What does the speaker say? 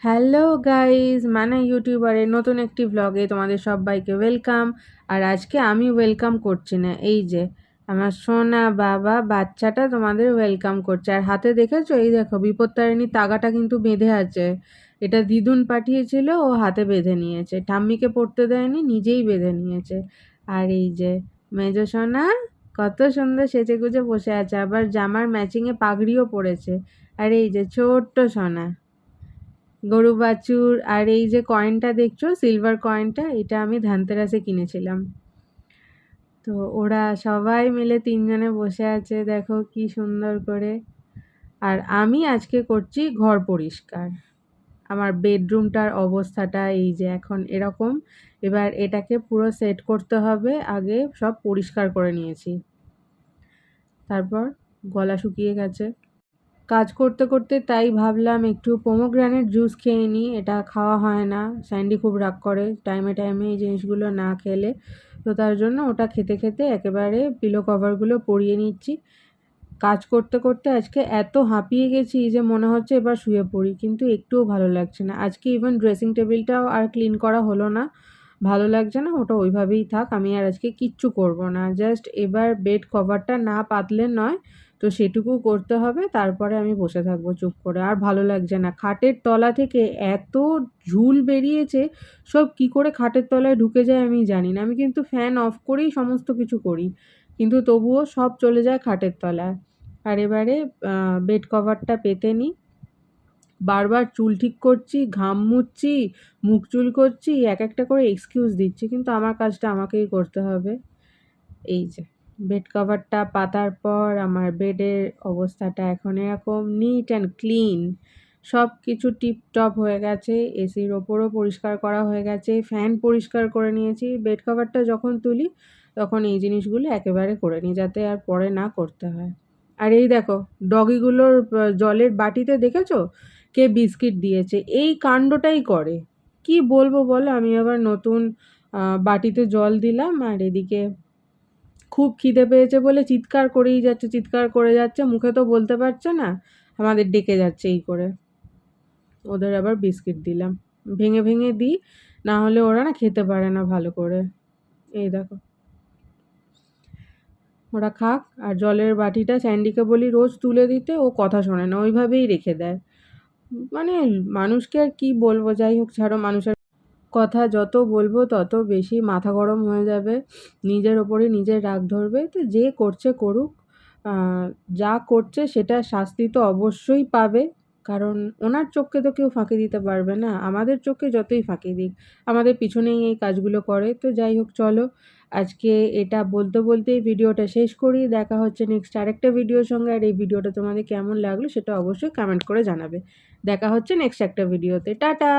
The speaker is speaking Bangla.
হ্যালো গাইস, মানে ইউটিউবারের নতুন একটি ব্লগে তোমাদের সবাইকে ওয়েলকাম। আর আজকে আমি ওয়েলকাম করছি না, এই যে আমার সোনা বাবা বাচ্চাটা তোমাদের ওয়েলকাম করছে। আর হাতে দেখেছো, এই দেখো বিপত্তারিণী তাগাটা কিন্তু বেঁধে আছে। এটা দিদুন পাঠিয়েছিল, ও হাতে বেঁধে নিয়েছে, ঠাম্মিকে পড়তে দেয়নি, নিজেই বেঁধে নিয়েছে। আর এই যে মেজো সোনা কত সুন্দর সেজে গুজে বসে আছে, আবার জামার ম্যাচিংয়ে পাগড়িও পরেছে। আর এই যে ছোট্ট সোনা গরু বাছুর। আর এই যে কয়েনটা দেখছো, সিলভার কয়েনটা, এটা আমি ধানতেরাসে কিনেছিলাম। তো ওরা সবাই মিলে তিনজনে বসে আছে, দেখো কি সুন্দর করে। আর আমি আজকে করছি ঘর পরিষ্কার। আমার বেডরুমটার অবস্থাটা এই যে এখন এরকম। এবার এটাকে পুরো সেট করতে হবে, আগে সব পরিষ্কার করে নিয়েছি। তারপর গলা শুকিয়ে গেছে কাজ করতে করতে, তাই ভাবলাম একটু পোমোগ্রানেট জুস খেয়ে নিই। এটা খাওয়া হয় না, স্যান্ডি খুব রাগ করে টাইমে টাইমে এই জিনিসগুলো না খেলে। তো তার জন্য ওটা খেতে খেতে একেবারে পিলো কভারগুলো পরিয়ে নিচ্ছি। কাজ করতে করতে আজকে এত হাঁপিয়ে গেছি যে মনে হচ্ছে এবার শুয়ে পড়ি, কিন্তু একটুও ভালো লাগছে না। আজকে ইভেন ড্রেসিং টেবিলটাও আর ক্লিন করা হলো না, ভালো লাগছে না, ওটা ওইভাবেই থাক। আমি আর আজকে কিচ্ছু করব না, জাস্ট এবার বেড কভারটা না পাতলে নয়, তো সেটুকু করতে হবে। তারপরে আমি বসে থাকবো চুপ করে, আর ভালো লাগছে না। খাটের তলা থেকে এত ঝুল বেরিয়েছে, সব কি করে খাটের তলায় ঢুকে যায় আমি জানি না। আমি কিন্তু ফ্যান অফ করেই সমস্ত কিছু করি, কিন্তু তবুও সব চলে যায় খাটের তলায়। আর এবারে বেড কভারটা পেতে নিই। বারবার চুল ঠিক করছি, ঘাম মুছছি, মুখ চুল করছি, এক একটা করে এক্সকিউজ দিচ্ছি, কিন্তু আমার কাজটা আমাকেই করতে হবে। এই যে বেড কভারটা পাতার পর আমার বেডের অবস্থাটা এখন এরকম নিট অ্যান্ড ক্লিন। সব কিছু টিপটপ হয়ে গেছে, এসির ওপরও পরিষ্কার করা হয়ে গেছে, ফ্যান পরিষ্কার করে নিয়েছি। বেড কভারটা যখন তুলি তখন এই জিনিসগুলো একেবারে করে নিই, যাতে আর পরে না করতে হয়। আর এই দেখো ডগিগুলোর জলের বাটিতে দেখেছো কে বিস্কিট দিয়েছে, এই কাণ্ডটাই করে। কি বলবো বলো, আমি আবার নতুন বাটিতে জল দিলাম। আর এদিকে খুব খিদে পেয়েছে বলে চিৎকার করেই যাচ্ছে, চিৎকার করে যাচ্ছে, মুখে তো বলতে পারছে না, আমাদের ডেকে যাচ্ছে এই করে। ওদের আবার বিস্কিট দিলাম, ভেঙে ভেঙে দিই, না হলে ওরা না খেতে পারে না ভালো করে। এই দেখো ওরা খাক। আর জলের বাটিটা স্যান্ডিকে বলি রোজ তুলে দিতে, ও কথা শোনে না, ওইভাবেই রেখে দেয়। মানে মানুষকে আর কি বলবো, যাই হোক ছাড়ো, মানুষের কথা যত বলবো তত বেশি মাথা গরম হয়ে যাবে, নিজের ওপরে নিজের রাগ ধরবে। তো যে করছে করুক, যা করছে সেটা শাস্তি তো অবশ্যই পাবে, কারণ ওনার চোখকে তো কেউ ফাঁকি দিতে পারবে না। আমাদের চোখে যতই ফাঁকি দিক, আমাদের পিছনেই এই কাজগুলো করে। তো যাই হোক চলো, আজকে এটা বলতে বলতেই ভিডিওটা শেষ করি। দেখা হচ্ছে নেক্সট আরেকটা ভিডিওর সঙ্গে। আর এই ভিডিওটা তোমাদের কেমন লাগলো সেটা অবশ্যই কমেন্ট করে জানাবে। দেখা হচ্ছে নেক্সট একটা ভিডিওতে। টাটা।